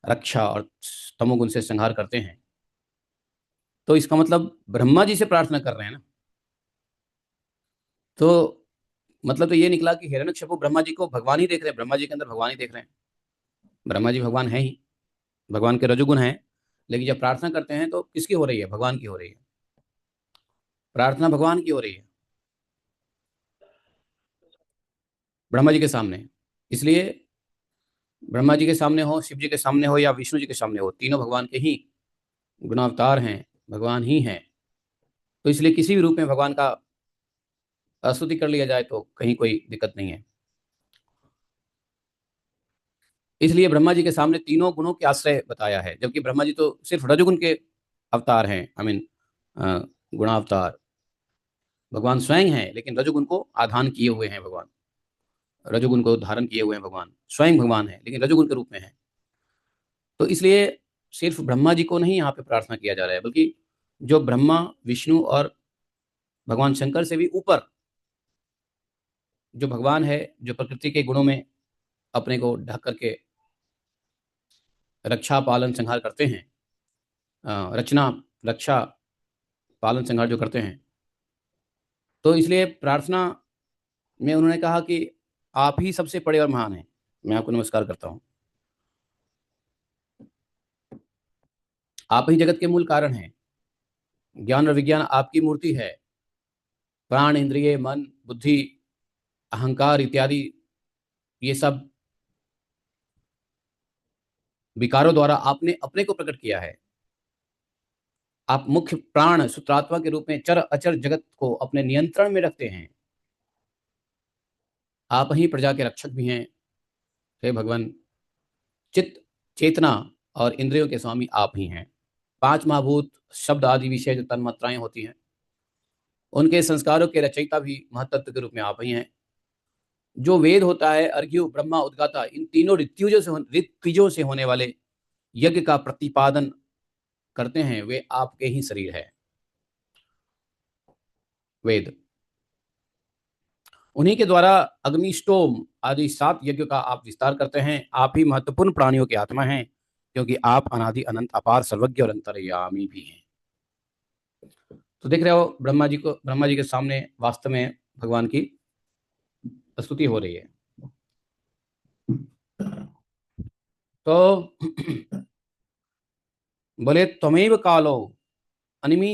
रक्षा और तमोगुण से संहार करते हैं, तो इसका मतलब ब्रह्मा जी से प्रार्थना कर रहे हैं ना। तो मतलब तो ये निकला कि हिरण्यकशिपु ब्रह्मा जी को भगवान ही देख रहे हैं, ब्रह्मा जी के अंदर भगवान ही देख रहे हैं। ब्रह्मा जी भगवान है ही, भगवान के रजोगुण हैं, लेकिन जब प्रार्थना करते हैं तो किसकी हो रही है? भगवान की हो रही है। प्रार्थना भगवान की हो रही है, ब्रह्मा जी के सामने। इसलिए ब्रह्मा जी के सामने हो, शिव जी के सामने हो, या विष्णु जी के सामने हो, तीनों भगवान के ही गुणावतार हैं, भगवान ही हैं। तो इसलिए किसी भी रूप में भगवान का स्तुति कर लिया जाए तो कहीं कोई दिक्कत नहीं है। इसलिए ब्रह्मा जी के सामने तीनों गुणों के आश्रय बताया है, जबकि ब्रह्मा जी तो सिर्फ रजोगुण के अवतार हैं, आई मीन गुणावतार। भगवान स्वयं है, लेकिन रजोगुण को आधान किए हुए हैं भगवान, रजोगुण को धारण किए हुए हैं भगवान। स्वयं भगवान है लेकिन रजोगुण के रूप में है। तो इसलिए सिर्फ ब्रह्मा जी को नहीं यहाँ पे प्रार्थना किया जा रहा है, बल्कि जो ब्रह्मा, विष्णु और भगवान शंकर से भी ऊपर जो भगवान है, जो प्रकृति के गुणों में अपने को ढक करके रक्षा पालन संहार करते हैं, रचना, रक्षा, पालन संहार जो करते हैं। तो इसलिए प्रार्थना में उन्होंने कहा कि आप ही सबसे बड़े और महान हैं, मैं आपको नमस्कार करता हूँ, आप ही जगत के मूल कारण हैं, ज्ञान और विज्ञान आपकी मूर्ति है, प्राण, इंद्रिय, मन, बुद्धि, अहंकार इत्यादि ये सब विकारों द्वारा आपने अपने को प्रकट किया है। आप मुख्य प्राण सूत्रात्मा के रूप में चर अचर जगत को अपने नियंत्रण में रखते हैं। आप ही प्रजा के रक्षक भी हैं, हे भगवान। चित्त, चेतना और इंद्रियों के स्वामी आप ही हैं। पांच महाभूत, शब्द आदि विषय जो तन्मात्राएं होती हैं, उनके संस्कारों के रचयिता भी महतत्व के रूप में आप ही हैं। जो वेद होता है, अर्घ्यु, ब्रह्मा, उद्गाता, इन तीनों ऋत्विजों से होने वाले यज्ञ का प्रतिपादन करते हैं, वे आपके ही शरीर है, वेद। उन्हीं के द्वारा अग्निष्टोम आदि 7 यज्ञ का आप विस्तार करते हैं। आप ही महत्वपूर्ण प्राणियों की आत्मा हैं, क्योंकि आप अनादि अनंत अपार सर्वज्ञ और अंतर्यामी भी हैं। तो देख रहे हो, ब्रह्मा जी के सामने वास्तव में भगवान की स्तुति हो रही है। तो बोले, त्वमेव कालो अनिमीश